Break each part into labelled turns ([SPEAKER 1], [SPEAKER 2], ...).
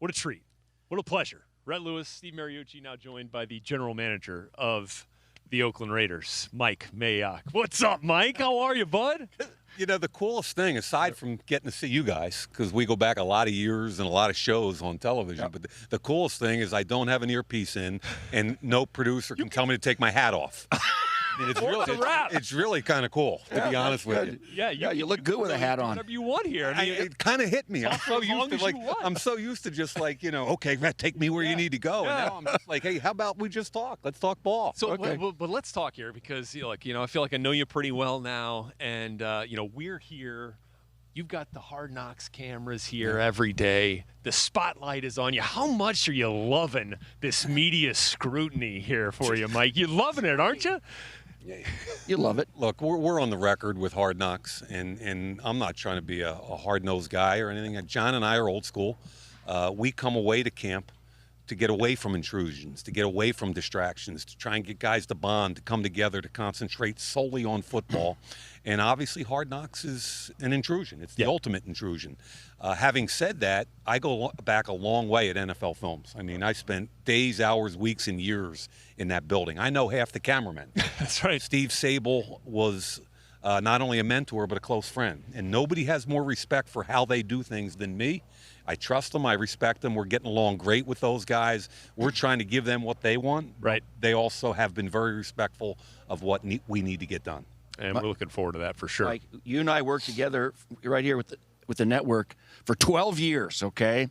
[SPEAKER 1] What a treat. What a pleasure. Rhett Lewis, Steve Mariucci, now joined by the general manager of the Oakland Raiders, Mike Mayock. What's up, Mike? How are you, bud?
[SPEAKER 2] You know, the coolest thing, aside from getting to see you guys, because we go back a lot of years and a lot of shows on television, but the coolest thing is I don't have an earpiece in, and no producer can tell me to take my hat off. I mean, it's really kind of cool, to be honest with you.
[SPEAKER 1] Yeah,
[SPEAKER 3] you look good with a hat on.
[SPEAKER 1] Whatever you want here. I mean,
[SPEAKER 2] it kind of hit me. I'm so used to just like, okay, Rhett, take me where you need to go.
[SPEAKER 1] Yeah.
[SPEAKER 2] And now I'm just like, hey, how about we just talk? Let's talk ball.
[SPEAKER 1] So,
[SPEAKER 2] okay.
[SPEAKER 1] but let's talk here because, I feel like I know you pretty well now, and, we're here. You've got the Hard Knocks cameras here every day. The spotlight is on you. How much are you loving this media scrutiny here for you, Mike? You're loving it, aren't you?
[SPEAKER 3] You love it.
[SPEAKER 2] Look, we're on the record with Hard Knocks, and I'm not trying to be a hard-nosed guy or anything. John and I are old school. We come away to camp to get away from intrusions, to get away from distractions, to try and get guys to bond, to come together, to concentrate solely on football. And obviously, Hard Knocks is an intrusion. It's the ultimate intrusion. Having said that, I go back a long way at NFL Films. I mean, I spent days, hours, weeks, and years in that building. I know half the cameramen.
[SPEAKER 1] That's right.
[SPEAKER 2] Steve Sable was not only a mentor, but a close friend. And nobody has more respect for how they do things than me. I trust them. I respect them. We're getting along great with those guys. We're trying to give them what they want.
[SPEAKER 1] Right.
[SPEAKER 2] They also have been very respectful of what we need to get done.
[SPEAKER 1] And we're looking forward to that for sure.
[SPEAKER 3] Mike, you and I worked together right here with the network for 12 years, okay?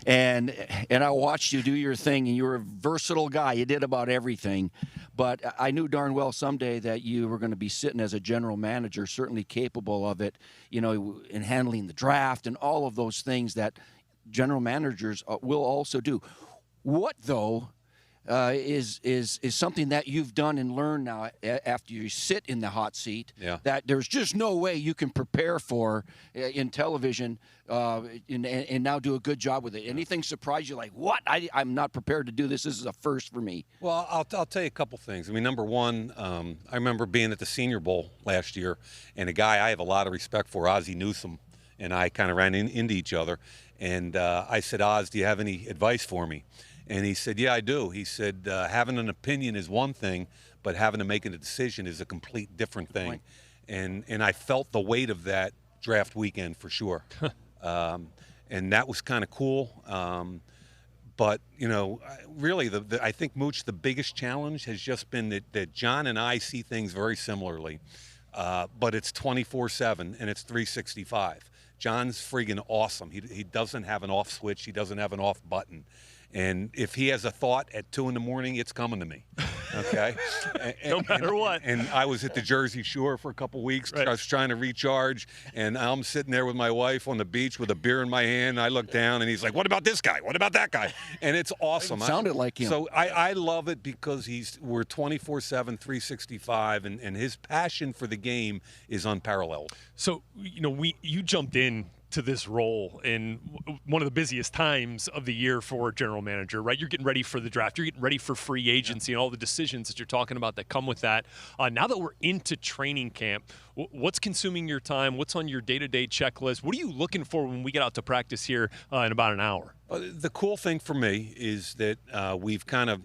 [SPEAKER 3] And I watched you do your thing, and you were a versatile guy. You did about everything. But I knew darn well someday that you were going to be sitting as a general manager, certainly capable of it, in handling the draft and all of those things that general managers will also do. What, though, is something that you've done and learned now after you sit in the hot seat that there's just no way you can prepare for in television and now do a good job with it? Anything surprise you like, what? I'm not prepared to do this. This is a first for me.
[SPEAKER 2] Well, I'll tell you a couple things. I mean, number one, I remember being at the Senior Bowl last year, and a guy I have a lot of respect for, Ozzie Newsome, and I kind of ran into each other. And I said, Oz, do you have any advice for me? And he said, yeah, I do. He said, having an opinion is one thing, but having to make a decision is a complete different thing. And I felt the weight of that draft weekend for sure. And that was kind of cool. But, really, I think, Mooch, the biggest challenge has just been that John and I see things very similarly. But it's 24/7 and it's 365. John's friggin' awesome. He doesn't have an off switch. He doesn't have an off button. And if he has a thought at 2 a.m, it's coming to me, okay?
[SPEAKER 1] No matter what.
[SPEAKER 2] And I was at the Jersey Shore for a couple weeks.
[SPEAKER 1] Right.
[SPEAKER 2] I was trying to recharge, and I'm sitting there with my wife on the beach with a beer in my hand. I look down, and he's like, what about this guy? What about that guy? And it's awesome.
[SPEAKER 3] It sounded like him.
[SPEAKER 2] So I love it because we're 24/7, 365, and his passion for the game is unparalleled.
[SPEAKER 1] So, you jumped in to this role in one of the busiest times of the year for a general manager, right? You're getting ready for the draft. You're getting ready for free agency and all the decisions that you're talking about that come with that. Now that we're into training camp, what's consuming your time? What's on your day-to-day checklist? What are you looking for when we get out to practice here in about an hour?
[SPEAKER 2] The cool thing for me is that we've kind of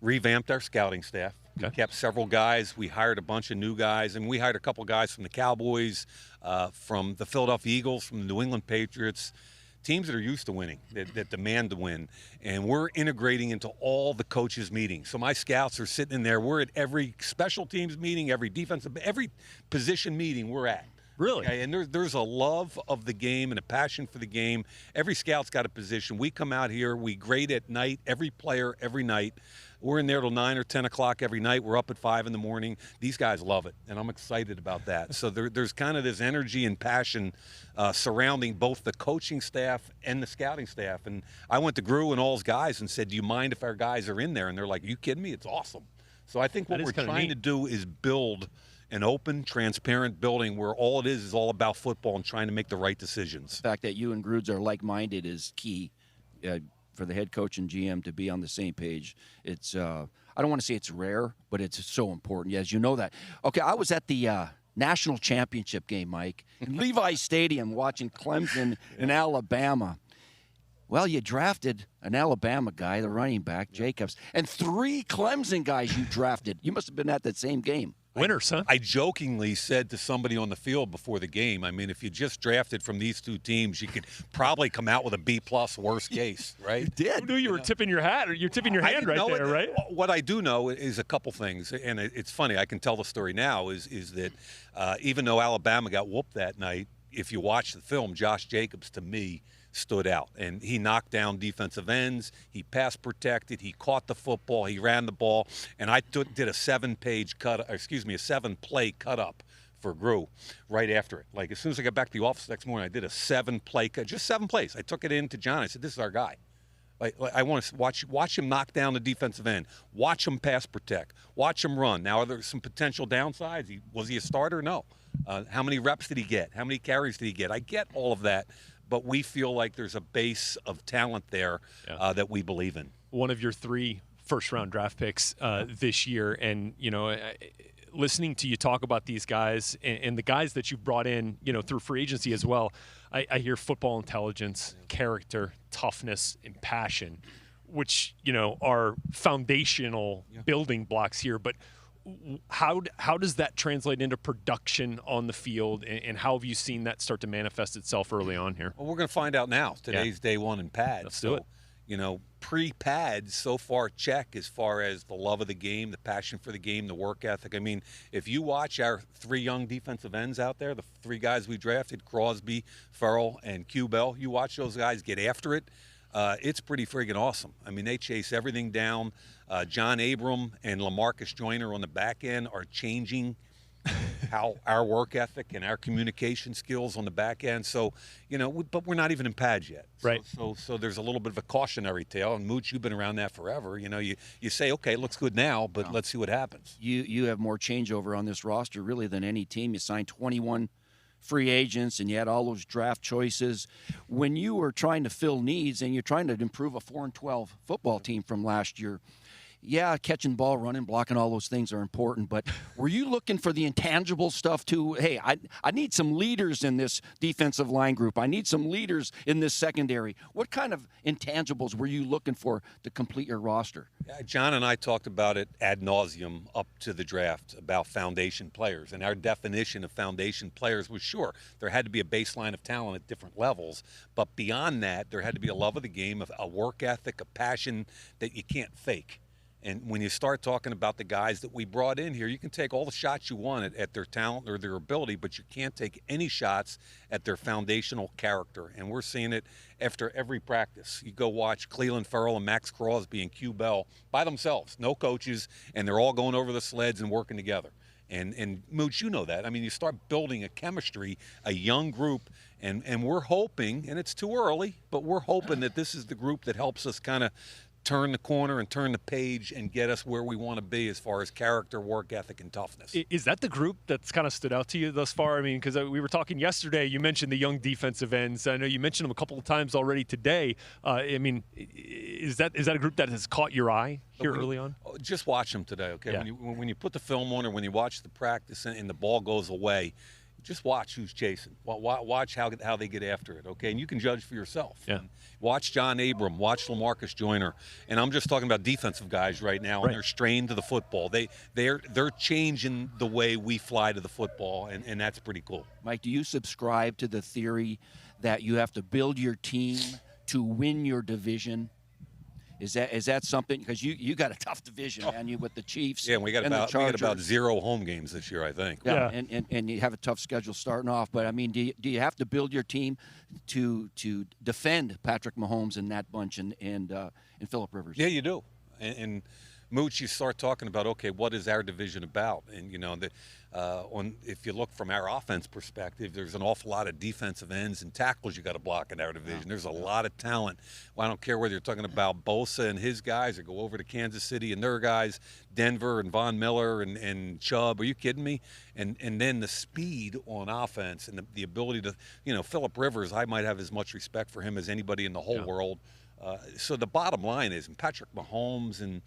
[SPEAKER 2] revamped our scouting staff. We kept several guys. We hired a bunch of new guys, and we hired a couple guys from the Cowboys, from the Philadelphia Eagles, from the New England Patriots, teams that are used to winning, that demand to win. And we're integrating into all the coaches' meetings. So my scouts are sitting in there. We're at every special teams meeting, every defensive, every position meeting we're at.
[SPEAKER 1] Really?
[SPEAKER 2] Okay, and there's a love of the game and a passion for the game. Every scout's got a position. We come out here, we grade at night, every player, every night. We're in there till 9 or 10 o'clock every night. We're up at 5 in the morning. These guys love it, and I'm excited about that. So there's kind of this energy and passion surrounding both the coaching staff and the scouting staff. And I went to Gru and all his guys and said, do you mind if our guys are in there? And they're like, are you kidding me? It's awesome. So I think what we're trying to do is build an open, transparent building where all it is all about football and trying to make the right decisions.
[SPEAKER 3] The fact that you and Grudes are like-minded is key for the head coach and GM to be on the same page. It's I don't want to say it's rare, but it's so important. As you know that. Okay, I was at the national championship game, Mike, in Levi Stadium watching Clemson and Alabama. Well, you drafted an Alabama guy, the running back, Jacobs, and 3 Clemson guys you drafted. You must have been at that same game.
[SPEAKER 1] Winners, huh?
[SPEAKER 2] I jokingly said to somebody on the field before the game, I mean, if you just drafted from these 2 teams, you could probably come out with a B+ worst case, right?
[SPEAKER 3] You did.
[SPEAKER 1] Who knew you were tipping your hat, or you're tipping your hand right there, right?
[SPEAKER 2] What I do know is a couple things, and it's funny. I can tell the story now. Is that even though Alabama got whooped that night, if you watch the film, Josh Jacobs to me stood out, and he knocked down defensive ends. He pass protected. He caught the football. He ran the ball, and I did a 7-play cut up for Grew right after it. Like as soon as I got back to the office next morning, I did a 7-play cut, just 7 plays. I took it in to John. I said, "This is our guy." Like I want to watch him knock down the defensive end. Watch him pass protect. Watch him run. Now, are there some potential downsides? Was he a starter? No. How many reps did he get? How many carries did he get? I get all of that. But we feel like there's a base of talent there that we believe in.
[SPEAKER 1] One of your 3 first-round draft picks this year, and listening to you talk about these guys and the guys that you've brought in, through free agency as well, I hear football intelligence, character, toughness, and passion, which are foundational building blocks here. But how does that translate into production on the field, and how have you seen that start to manifest itself early on here?
[SPEAKER 2] Well, we're going to find out now. Today's day 1 in pads.
[SPEAKER 1] Let's do it.
[SPEAKER 2] Pre-pads, so far, check as far as the love of the game, the passion for the game, the work ethic. I mean, if you watch our 3 young defensive ends out there, the 3 guys we drafted, Crosby, Ferrell, and Q-Bell, you watch those guys get after it, it's pretty friggin' awesome. I mean, they chase everything down. John Abram and LaMarcus Joyner on the back end are changing how our work ethic and our communication skills on the back end. So, but we're not even in pads yet.
[SPEAKER 1] Right.
[SPEAKER 2] So there's a little bit of a cautionary tale. And Mooch, you've been around that forever. You say, okay, it looks good now, but let's see what happens.
[SPEAKER 3] You have more changeover on this roster really than any team. You signed 21 free agents, and you had all those draft choices. When you were trying to fill needs and you're trying to improve a 4-12 football team from last year, yeah, catching ball, running, blocking, all those things are important. But were you looking for the intangible stuff too? Hey, I need some leaders in this defensive line group. I need some leaders in this secondary. What kind of intangibles were you looking for to complete your roster?
[SPEAKER 2] Yeah, John and I talked about it ad nauseum up to the draft about foundation players. And our definition of foundation players was, sure, there had to be a baseline of talent at different levels. But beyond that, there had to be a love of the game, a work ethic, a passion that you can't fake. And when you start talking about the guys that we brought in here, you can take all the shots you want at their talent or their ability, but you can't take any shots at their foundational character. And we're seeing it after every practice. You go watch Cleveland Ferrell and Max Crosby and Q Bell by themselves, no coaches, and they're all going over the sleds and working together. And Mooch, you know that. I mean, you start building a chemistry, a young group, and we're hoping, and it's too early, but we're hoping that this is the group that helps us kind of turn the corner and turn the page and get us where we want to be as far as character, work ethic, and toughness.
[SPEAKER 1] Is that the group that's kind of stood out to you thus far? I mean, because we were talking yesterday, you mentioned the young defensive ends. I know you mentioned them a couple of times already today. I mean, is that a group that has caught your eye here early on?
[SPEAKER 2] Just watch them today, okay?
[SPEAKER 1] Yeah.
[SPEAKER 2] When you put the film on or when you watch the practice and the ball goes away, just watch who's chasing. Watch how they get after it, okay? And you can judge for yourself.
[SPEAKER 1] Yeah.
[SPEAKER 2] Watch John Abram. Watch LaMarcus Joyner. And I'm just talking about defensive guys right now, and they're strained to the football. They're changing the way we fly to the football, and that's pretty cool.
[SPEAKER 3] Mike, do you subscribe to the theory that you have to build your team to win your division? Is that something? Because you got a tough division, man. You with the Chiefs.
[SPEAKER 2] Yeah, we got
[SPEAKER 3] Chargers.
[SPEAKER 2] about 0 home games this year, I think.
[SPEAKER 3] Yeah. And you have a tough schedule starting off. But I mean, do you have to build your team to defend Patrick Mahomes and that bunch and Phillip Rivers?
[SPEAKER 2] Yeah, you do. And Mooch, you start talking about, okay, what is our division about? And if you look from our offense perspective, there's an awful lot of defensive ends and tackles you got to block in our division. There's a lot of talent. Well, I don't care whether you're talking about Bosa and his guys, or go over to Kansas City and their guys, Denver and Von Miller and Chubb. Are you kidding me? And then the speed on offense and the ability to, Phillip Rivers, I might have as much respect for him as anybody in the whole world. So the bottom line is, and Patrick Mahomes, and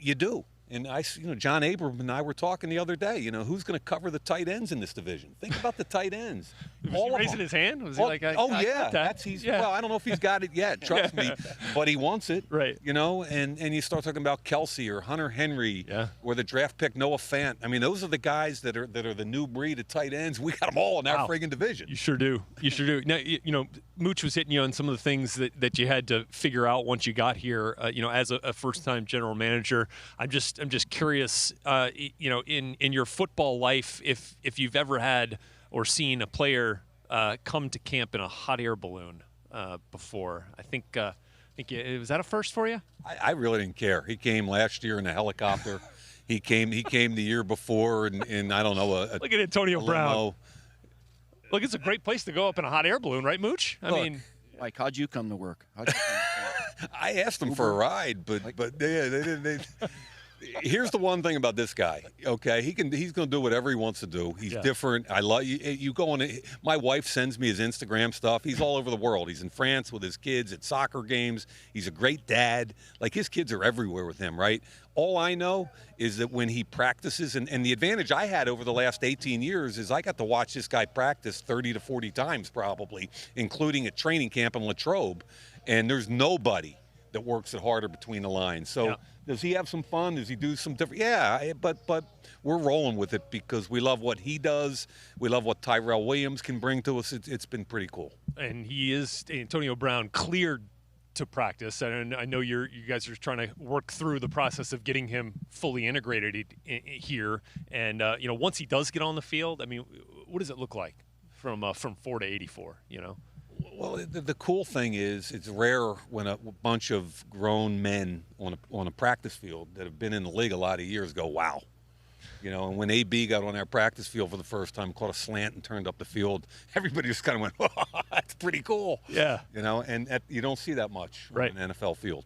[SPEAKER 2] you do. And John Abram and I were talking the other day. Who's going to cover the tight ends in this division? Think about the tight ends.
[SPEAKER 1] Was he raising his hand? Was he like,
[SPEAKER 2] yeah, well, I don't know if he's got it yet. Trust me, but he wants it.
[SPEAKER 1] Right.
[SPEAKER 2] And you start talking about Kelsey or Hunter Henry, or the draft pick Noah Fant. I mean, those are the guys that are the new breed of tight ends. We got them all in our friggin' division.
[SPEAKER 1] You sure do. You sure do. Now, Mooch was hitting you on some of the things that you had to figure out once you got here. As a first-time general manager, I'm just curious. In your football life, if you've ever had or seen a player come to camp in a hot air balloon before. I think was that a first for you?
[SPEAKER 2] I really didn't care. He came last year in a helicopter. He came the year before in I don't know.
[SPEAKER 1] Look at Antonio Brown.
[SPEAKER 2] Limo.
[SPEAKER 1] Look, it's a great place to go up in a hot air balloon, right, Mooch? I mean,
[SPEAKER 3] Mike, how'd you come to work?
[SPEAKER 2] I asked them for a ride, but they didn't. Here's the one thing about this guy. Okay, he's going to do whatever he wants to do. He's different. I love you go on. My wife sends me his Instagram stuff. He's all over the world. He's in France with his kids at soccer games. He's a great dad. Like, his kids are everywhere with him, right? All I know is that when he practices, and the advantage I had over the last 18 years is I got to watch this guy practice 30 to 40 times probably, including at training camp in Latrobe, and there's nobody that works it harder between the lines. So does he have some fun? Does he do some different? Yeah, but we're rolling with it because we love what he does. We love what Tyrell Williams can bring to us. It's been pretty cool.
[SPEAKER 1] And he is, Antonio Brown, cleared to practice, and I know you guys are trying to work through the process of getting him fully integrated here. And once he does get on the field, I mean, what does it look like from 4 to 84?
[SPEAKER 2] Well, the cool thing is it's rare when a bunch of grown men on a practice field that have been in the league a lot of years go, wow. And when AB got on our practice field for the first time, caught a slant and turned up the field, everybody just kind of went, oh, that's pretty cool.
[SPEAKER 1] Yeah.
[SPEAKER 2] And you don't see that much on an NFL field.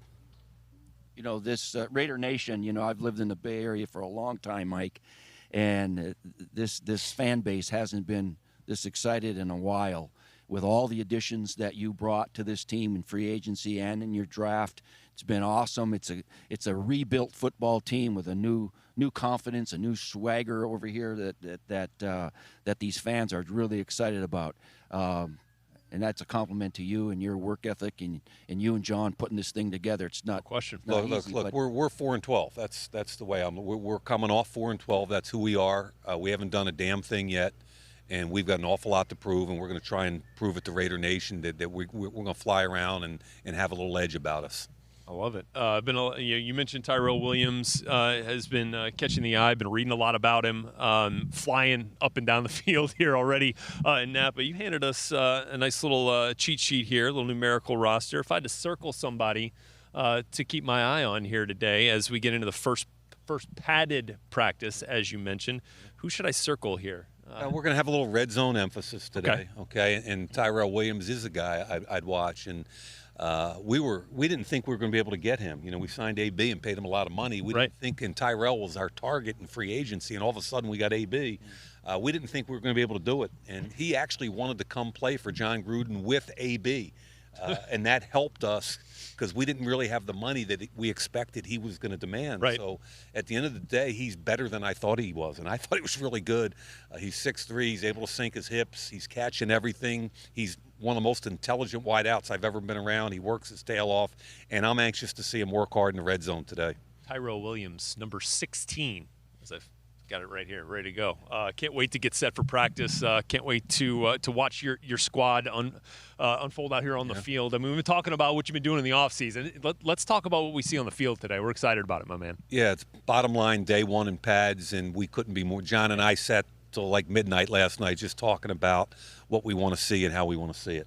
[SPEAKER 3] This Raider Nation, I've lived in the Bay Area for a long time, Mike, and this fan base hasn't been this excited in a while. With all the additions that you brought to this team in free agency and in your draft, it's been awesome. It's a rebuilt football team with a new confidence, a new swagger over here that these fans are really excited about. And that's a compliment to you and your work ethic and you and John putting this thing together. It's not
[SPEAKER 1] question.
[SPEAKER 3] Not
[SPEAKER 2] look,
[SPEAKER 3] easy,
[SPEAKER 2] we're 4-12. That's the way we're coming off 4-12. That's who we are. We haven't done a damn thing yet. And we've got an awful lot to prove, and we're going to try and prove it to Raider Nation that we're going to fly around and have a little edge about us.
[SPEAKER 1] I love it. You mentioned Tyrell Williams has been catching the eye. I've been reading a lot about him, flying up and down the field here already in Napa. You handed us a nice little cheat sheet here, a little numerical roster. If I had to circle somebody to keep my eye on here today as we get into the first padded practice, as you mentioned, who should I circle here?
[SPEAKER 2] We're going to have a little red zone emphasis today, okay? And Tyrell Williams is a guy I'd watch, and we didn't think we were going to be able to get him. We signed AB and paid him a lot of money. We didn't think, and Tyrell was our target in free agency, and all of a sudden we got AB. We didn't think we were going to be able to do it, and he actually wanted to come play for John Gruden with AB, and that helped us because we didn't really have the money that we expected he was going to demand.
[SPEAKER 1] Right.
[SPEAKER 2] So at the end of the day, he's better than I thought he was, and I thought he was really good. He's 6'3", he's able to sink his hips, he's catching everything. He's one of the most intelligent wideouts I've ever been around. He works his tail off, and I'm anxious to see him work hard in the red zone today.
[SPEAKER 1] Tyrell Williams, number 16, as I've got it right here, ready to go. Can't wait to get set for practice. Can't wait to watch your squad unfold out here on the field. I mean, we've been talking about what you've been doing in the offseason. Let's talk about what we see on the field today. We're excited about it, my man.
[SPEAKER 2] Yeah, it's bottom line, day one in pads, and we couldn't be more. John and I sat till like midnight last night just talking about what we want to see and how we want to see it.